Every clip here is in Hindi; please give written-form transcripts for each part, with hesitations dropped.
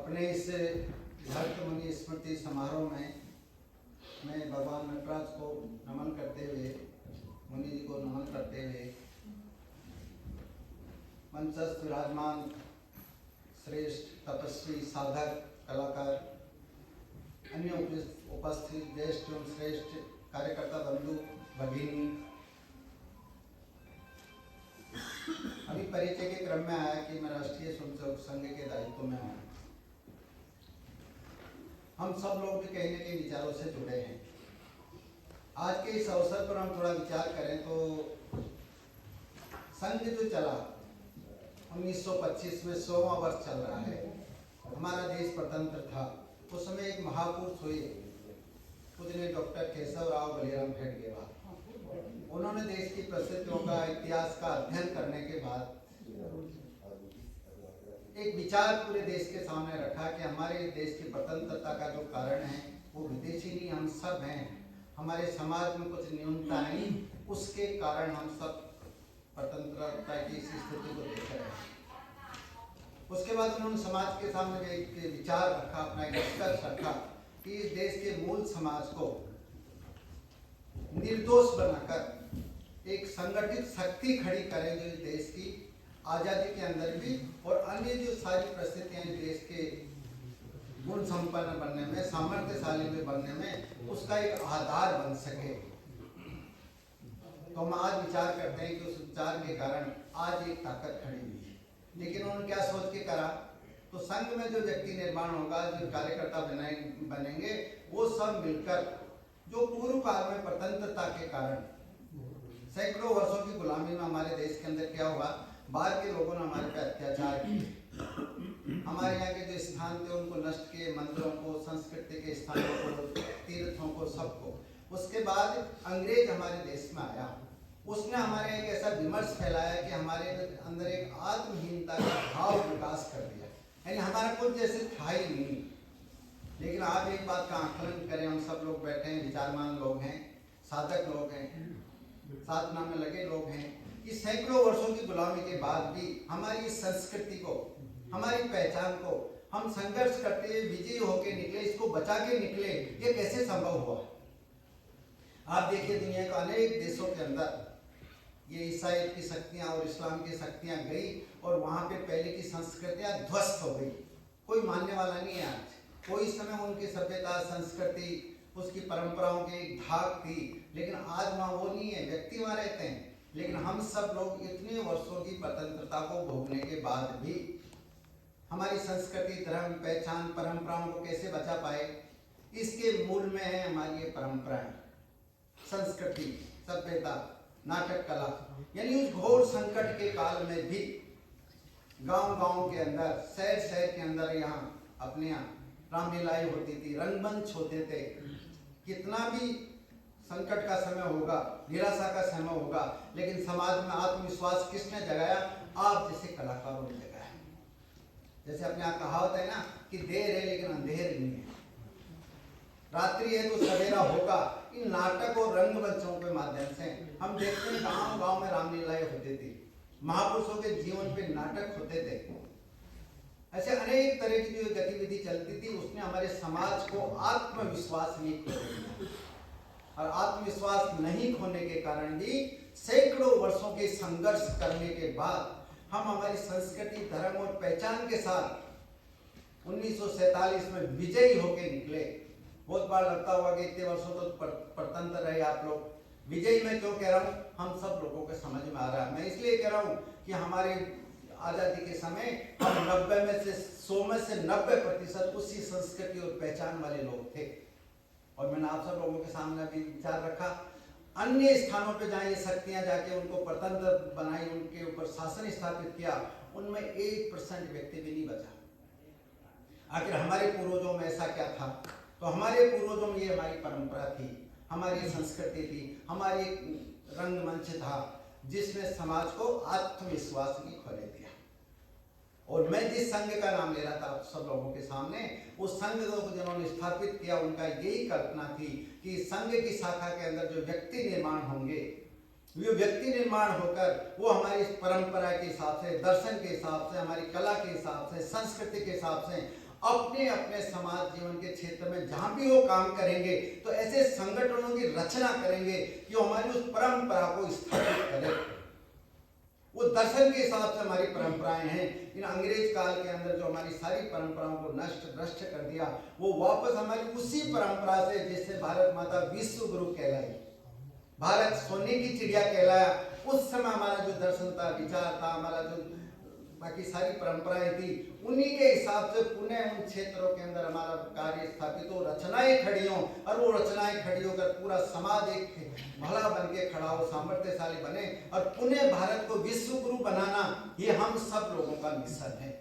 अपने इस भक्त मुनि स्मृति समारोह में मैं भगवान नटराज को नमन करते हुए, मुनि जी को नमन करते हुए, मंचस्थ विराजमान श्रेष्ठ तपस्वी साधक कलाकार, अन्य उपस्थित ज्येष्ठ एवं श्रेष्ठ कार्यकर्ता बंधु भगिनी, अभी परिचय के क्रम में आया कि मैं राष्ट्रीय स्वयंसेवक संघ के दायित्व में हूँ। हम सब लोग भी कहीं न कहीं विचारों से जुड़े हैं। आज के इस अवसर पर हम थोड़ा विचार करें तो संघ जो चला 1925 में 100वां वर्ष चल रहा है, हमारा देश स्वतंत्र था। उस समय एक महापुरुष हुए पूजनीय डॉक्टर केशवराव बलिराम हेडगेवार। उन्होंने देश की परिस्थितियों का, इतिहास का अध्ययन करने के बाद एक विचार पूरे देश के सामने रखा कि हमारे देश की स्वतंत्रता का जो कारण है वो विदेशी नहीं, हम सब हैं। हमारे समाज में कुछ न्यूनता नहीं, उसके कारण हम सब स्वतंत्रता की इस स्थिति को देख रहे हैं। उसके बाद उन्होंने समाज के सामने एक विचार रखा, अपना एक निष्कर्ष रखा कि इस देश के मूल समाज को निर्दोष बनाकर एक संगठित शक्ति खड़ी करें जो इस देश की आज़ादी के अंदर भी और अन्य जो सारी परिस्थितियां देश के गुण संपन्न बनने में, सामर्थ्यशाली में बनने में उसका एक आधार बन सके। तो हम आज विचार करते हैं कि उस विचार के कारण आज एक ताकत खड़ी हुई है। लेकिन उन्होंने क्या सोच के करा, तो संघ में जो व्यक्ति निर्माण होगा, जो कार्यकर्ता बनेंगे, वो सब मिलकर जो पूर्व काल में स्वतंत्रता के कारण सैकड़ों वर्षों की गुलामी में हमारे देश के अंदर क्या हुआ, बाहर के लोगों ने हमारे पे अत्याचार किए, हमारे यहाँ के जो स्थान थे उनको नष्ट किए, मंदिरों को, संस्कृति के स्थानों को, तीर्थों को, सबको। उसके बाद अंग्रेज हमारे देश में आया, उसने हमारे एक ऐसा विमर्श फैलाया कि हमारे अंदर एक आत्महीनता का भाव विकास कर दिया, यानी हमारा कुछ जैसे था ही नहीं। लेकिन आप एक बात का आकलन करें, हम सब लोग बैठे हैं, विचारमान लोग हैं, साधक लोग हैं, साधना में लगे लोग हैं, कि सैकड़ों वर्षों की गुलामी के बाद भी हमारी संस्कृति को, हमारी पहचान को हम संघर्ष करते हुए विजयी होकर निकले, इसको बचा के निकले, ये कैसे संभव हुआ? आप देखिए दुनिया के अनेक देशों के अंदर ये ईसाई की शक्तियां और इस्लाम की शक्तियां गई और वहां पे पहले की संस्कृतियां ध्वस्त हो गई, कोई मानने वाला नहीं है आज। कोई समय उनकी सभ्यता, संस्कृति, उसकी परंपराओं की एक धाक थी, लेकिन आज वहाँ वो नहीं है, व्यक्ति वहाँ रहते हैं। लेकिन हम सब लोग इतने वर्षों की स्वतंत्रता को भोगने के बाद भी हमारी संस्कृति, धर्म, पहचान, परंपराओं को कैसे बचा पाए? इसके मूल में है हमारी ये परंपराएं, संस्कृति, सभ्यता, नाटक कला। यानी उस घोर संकट के काल में भी गांव-गांव के अंदर, शहर-शहर के अंदर यहाँ अपने यहाँ रामलीलाएं होती थी, रंगमंच होते थे। कितना भी संकट का समय होगा, निराशा का समय होगा, लेकिन समाज में आत्मविश्वास किसने जगाया? आप जैसे कलाकारों ने जगाया। जैसे अपने यहाँ कहावत है ना कि देर है लेकिन अंधेर नहीं है, रात्रि है तो सवेरा होगा। इन नाटक और रंगमंचों के माध्यम से हम देखते हैं गांव-गांव में रामलीलाएं होती थी, महापुरुषों के जीवन पे नाटक होते थे। ऐसे अनेक तरह की जो गतिविधि चलती थी, उसने हमारे समाज को आत्मविश्वास नहीं खोने दिया। और आत्मविश्वास नहीं खोने के कारण भी सैकड़ों वर्षों के संघर्ष करने के बाद हम हमारी संस्कृति, धर्म और पहचान के साथ 1947 में विजयी होके निकले। बहुत बार लगता होगा कि इतने वर्षों तो स्वतंत्र रहे आप लोग। विजयी मैं क्यों कह रहा हूँ, हम सब लोगों के समझ में आ रहा है। मैं इसलिए कह रहा हूँ कि हमारे आज़ादी के समय हम 90 में से 100 में से 90% उसी संस्कृति और पहचान वाले लोग थे। और मैंने आप सब लोगों के सामने भी विचार रखा, अन्य स्थानों पे जहाँ ये शक्तियाँ जाके उनको स्वतंत्र बनाई, उनके ऊपर शासन स्थापित किया, उनमें 1% व्यक्ति भी नहीं बचा। आखिर हमारे पूर्वजों में ऐसा क्या था? तो हमारे पूर्वजों में ये हमारी परंपरा थी, हमारी संस्कृति थी, हमारी रंगमंच था, जिसने समाज को आत्मविश्वास की खोले दिया। और मैं जिस संघ का नाम ले रहा था आप सब लोगों के सामने, उस संघ को जिन्होंने स्थापित किया, उनका यही कल्पना थी कि संघ की शाखा के अंदर जो व्यक्ति निर्माण होंगे, वो व्यक्ति निर्माण होकर वो हमारी परंपरा के हिसाब से, दर्शन के हिसाब से, हमारी कला के हिसाब से, संस्कृति के हिसाब से अपने अपने समाज जीवन के क्षेत्र में जहां भी वो काम करेंगे तो ऐसे संगठनों की रचना करेंगे कि वो हमारी उस परंपरा को स्थापित करें। वो दर्शन के हिसाब से हमारी परंपराएं हैं। इन अंग्रेज काल के अंदर जो हमारी सारी परंपराओं को नष्ट भ्रष्ट कर दिया, वो वापस हमारी उसी परंपरा से, जिससे भारत माता विश्व गुरु कहलाई, भारत सोने की चिड़िया कहलाया, उस समय हमारा जो दर्शन था, विचार था, हमारा जो बाकी सारी परंपराएं थी, उन्हीं के हिसाब से पुनः उन क्षेत्रों के अंदर हमारा कार्य स्थापित हो, रचनाएं खड़ी हों, और वो रचनाएं खड़ी होकर पूरा समाज एक भला बन के खड़ा हो, सामर्थ्यशाली बने, और पुनः भारत को विश्व गुरु बनाना, ये हम सब लोगों का मिशन है।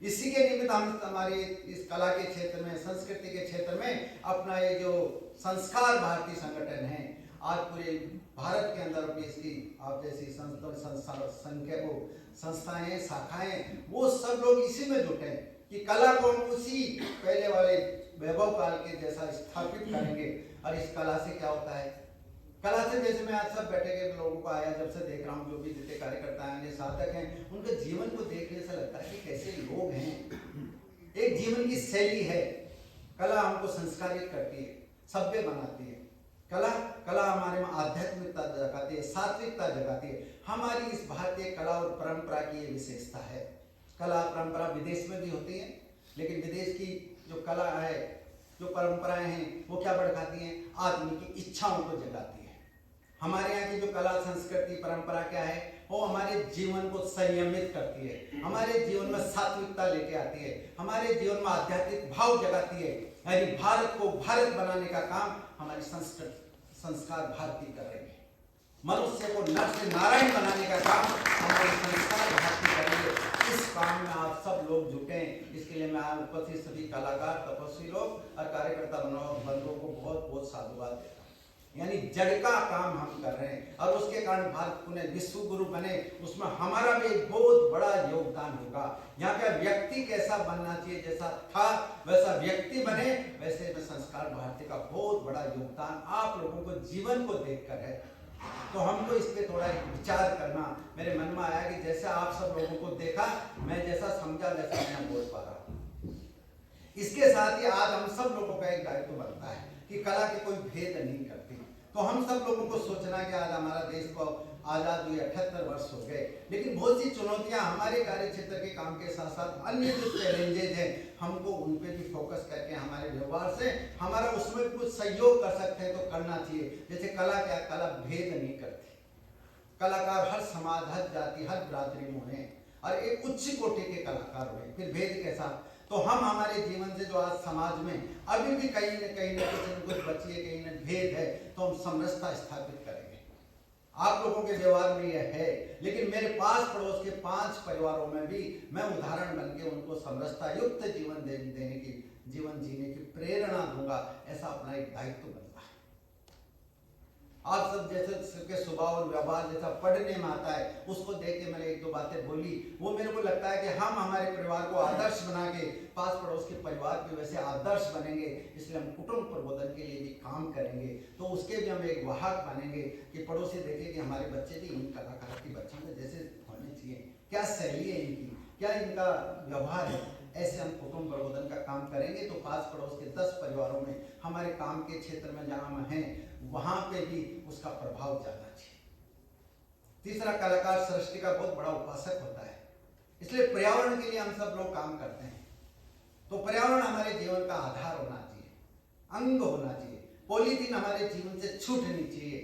इसी के निमित्त हम हमारे इस कला के क्षेत्र में, संस्कृति के क्षेत्र में अपना ये जो संस्कार भारती संगठन है, आज पूरे भारत के अंदर भी इसकी आप जैसी संस्थाएं, शाखाएं, वो सब लोग इसी में जुटे हैं कि कला को हम उसी पहले वाले वैभव काल के जैसा स्थापित करेंगे। और इस कला से क्या होता है, कला से जैसे मैं आज सब बैठे के लोगों को आया जब से देख रहा हूँ, जो भी जितने कार्यकर्ता हैं, साधक हैं, उनके जीवन को देखने से लगता है कि कैसे लोग हैं। एक जीवन की शैली है। कला हमको संस्कारित करती है, सभ्य बनाती है। कला हमारे में आध्यात्मिकता जगाती है, सात्विकता जगाती है। हमारी इस भारतीय कला और परंपरा की ये विशेषता है। कला परंपरा विदेश में भी होती है, लेकिन विदेश की जो कला है, जो परंपराएं हैं, वो क्या भड़काती हैं? आदमी की इच्छाओं को जगाती है। हमारे यहाँ की जो कला संस्कृति परंपरा क्या है, वो हमारे जीवन को संयमित करती है, हमारे जीवन में सात्विकता लेके आती है, हमारे जीवन में आध्यात्मिक भाव जगाती है। यानी भारत को भारत बनाने का काम हमारी संस्कार भारती कर रही है। मनुष्य को नर से नारायण बनाने का काम हमारे संस्कार भारती करेंगे। इस काम में आप सब लोग जुटे हैं, इसके लिए मैं उपस्थित सभी कलाकार, तपस्वी लोग और कार्यकर्ता बंधुओं को बहुत बहुत साधुवाद देता हूँ। यानी जड़ का काम हम कर रहे हैं, और उसके कारण भारत पुनः विश्व गुरु बने, उसमें हमारा भी एक बहुत बड़ा योगदान होगा। यहाँ का व्यक्ति कैसा बनना चाहिए, जैसा था वैसा व्यक्ति बने, वैसे में संस्कार भारती का बहुत बड़ा योगदान आप लोगों को जीवन को देखकर है। तो हमको इस पे थोड़ा विचार करना मेरे मन में आया कि जैसे आप सब लोगों को देखा, मैं जैसा समझा वैसा मैं बोल पा रहा हूँ। इसके साथ ही आज हम सब लोगों का एक दायित्व बनता है कि कला के कोई भेद नहीं करती। तो हम सब लोगों को सोचना कि आज हमारा देश को आजाद हुए 78 वर्ष हो गए, लेकिन बहुत सी चुनौतियां हमारे कार्य क्षेत्र के काम के साथ साथ अन्य जो चैलेंजेज हैं, हमको उन पे भी फोकस करके हमारे व्यवहार से हमारा उसमें कुछ सहयोग कर सकते हैं तो करना चाहिए। जैसे कला क्या, कला भेद नहीं करती। कलाकार हर समाज, हर जाति, हर बिरादरी में हैं, और एक उच्च कोटि के कलाकार हुए, फिर भेद कैसा? तो हम हमारे जीवन से जो आज समाज में अभी भी कहीं न कुछ बची है, कहीं न भेद है, तो हम समरसता स्थापित करेंगे। आप लोगों के व्यवहार में यह है, लेकिन मेरे पास पड़ोस के 5 परिवारों में भी मैं उदाहरण बन के उनको समरसता युक्त जीवन देने की, जीवन जीने की प्रेरणा दूंगा। ऐसा अपना एक दायित्व बनता है। आप सब जैसे सबके स्वभाव और व्यवहार जैसा पढ़ने में आता है, उसको देख के मैंने 1-2 बातें बोली। वो मेरे को लगता है कि हम हमारे परिवार को आदर्श बना के पास पड़ोस के परिवार भी वैसे आदर्श बनेंगे। इसलिए हम कुटुंब प्रबोधन के लिए भी काम करेंगे, तो उसके भी हम एक वाहक बनेंगे कि पड़ोसी देखे कि हमारे बच्चे भी इन कलाकार की बच्चों में जैसे होने चाहिए, क्या शैली है इनकी, क्या इनका व्यवहार है। ऐसे हम कुटुंब प्रबोधन का काम करेंगे तो पास पड़ोस के 10 परिवारों में हमारे काम के क्षेत्र में जहां हम हैं वहां पे भी उसका प्रभाव जाना चाहिए। तीसरा, कलाकार सृष्टि का बहुत बड़ा उपासक होता है, इसलिए पर्यावरण के लिए हम सब लोग काम करते हैं। तो पर्यावरण हमारे जीवन का आधार होना चाहिए, अंग होना चाहिए। पॉलीथीन हमारे जीवन से छूटनी चाहिए।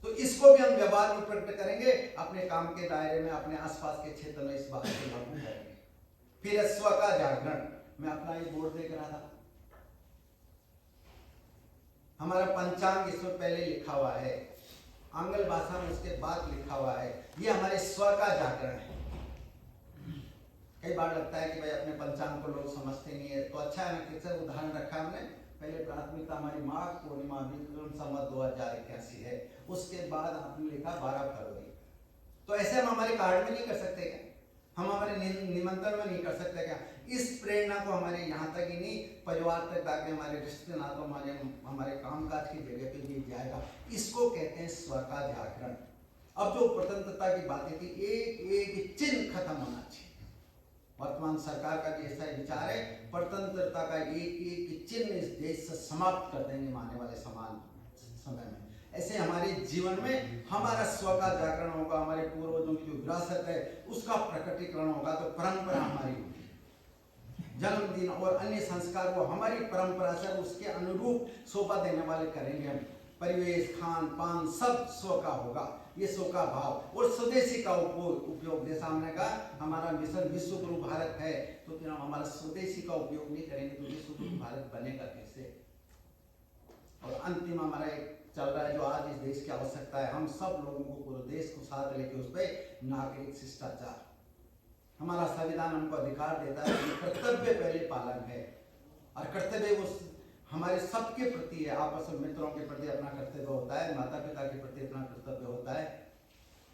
तो इसको भी हम व्यवहार में प्रकट करेंगे, अपने काम के दायरे में, अपने आसपास के क्षेत्र में इस बात को लागू करेंगे। फिर स्व का जागरण, मैं अपना एक बोर्ड देख रहा था, हमारा पंचांग इसमें पहले लिखा हुआ है, आंग्ल भाषा में उसके बाद लिखा हुआ है। ये हमारे स्व का जागरण है। कई बार लगता है कि भाई अपने पंचांग को लोग समझते नहीं है, तो अच्छा है, मैं किसी उदाहरण रखा है हमने। पहले प्राथमिकता हमारी माघ पूर्णिमा विक्रम संवत 2081 है, उसके बाद आपने लिखा 12 फरवरी। तो ऐसे हम हमारे कार्ड में नहीं कर सकते क्या? हम हमारे निमंत्रण में नहीं कर सकते क्या? इस प्रेरणा को हमारे यहाँ तक ही नहीं, परिवार तक ताकि हमारे रिश्ते नातों, हमारे कामकाज की जगह पे भी जाएगा। इसको कहते हैं स्व का जागरण। अब जो स्वतंत्रता की बातें थी, एक एक चिन्ह खत्म होना चाहिए। वर्तमान सरकार का भी ऐसा ही विचार है, परतंत्रता का एक एक चिन्ह इस देश से समाप्त कर देंगे आने वाले समय में। ऐसे हमारे जीवन में हमारा स्व का जागरण होगा, हमारे पूर्वजों की जो विरासत है उसका प्रकटीकरण होगा। तो परंपरा हमारी होगी, जन्मदिन और अन्य संस्कार वो हमारी परंपरा से उसके अनुरूप शोभा देने वाले करेंगे हम। परिवेश, खान पान सब स्व का होगा, ये स्व का भाव और स्वदेशी का उपयोग। जैसा हमने कहा हमारा मिशन विश्व गुरु भारत है, तो फिर हम हमारा स्वदेशी का उपयोग नहीं करेंगे तो विश्व गुरु भारत बनेगा कैसे। और अंतिम हमारा एक चल रहा है जो आज इस देश की आवश्यकता है, हम सब लोगों को पूरे देश को साथ लेके उस पर नागरिक शिष्टाचार। हमारा संविधान हमको अधिकार देता है कि कर्तव्य पहले पालन है, और कर्तव्य उस हमारे सबके प्रति है। आपस में मित्रों के प्रति अपना कर्तव्य होता है, माता पिता के प्रति अपना कर्तव्य होता है,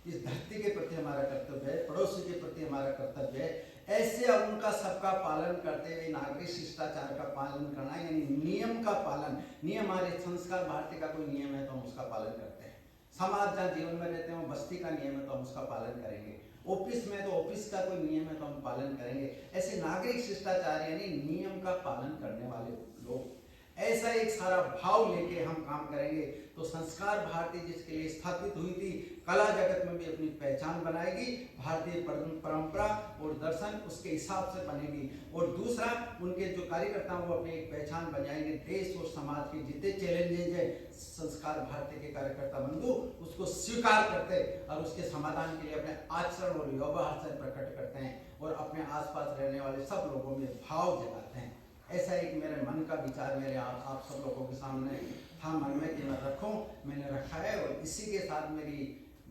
इस धरती के प्रति हमारा कर्तव्य है, पड़ोसी के प्रति हमारा कर्तव्य है। ऐसे उनका सबका पालन करते हुए नागरिक शिष्टाचार का पालन करना, यानी नियम का पालन। नियम हमारे संस्कार भारती का कोई नियम है तो हम उसका पालन करते हैं। समाज जहाँ जीवन में रहते हैं वो बस्ती का नियम है तो हम उसका पालन करेंगे। ऑफिस में तो ऑफिस का कोई नियम है तो हम पालन करेंगे। ऐसे नागरिक शिष्टाचार यानी नियम का पालन करने वाले लोग, ऐसा एक सारा भाव लेके हम काम करेंगे तो संस्कार भारती जिसके लिए स्थापित हुई थी, कला जगत में भी अपनी पहचान बनाएगी। भारतीय परंपरा और दर्शन उसके हिसाब से बनेगी। और दूसरा, उनके जो कार्यकर्ता हैं वो अपनी एक पहचान बनाएंगे। देश और समाज के जितने चैलेंजेज है, संस्कार भारती के कार्यकर्ता बंधु उसको स्वीकार करते और उसके समाधान के लिए अपने आचरण और व्यवहार से प्रकट करते हैं और अपने आसपास रहने वाले सब लोगों में भाव जगाते हैं। ऐसा एक मेरे मन का विचार मेरे आप सब लोगों के सामने था मन में कि मैं रखूं, मैंने रखा है। और इसी के साथ मेरी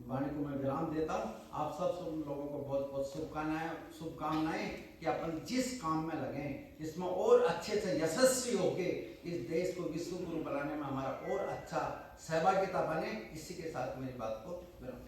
वाणी को मैं विराम देता हूं। आप सब लोगों को बहुत बहुत शुभकामनाएं कि अपन जिस काम में लगें इसमें और अच्छे से यशस्वी होके इस देश को विश्व गुरु बनाने में हमारा और अच्छा सहभागिता बने। इसी के साथ मेरी बात को विराम।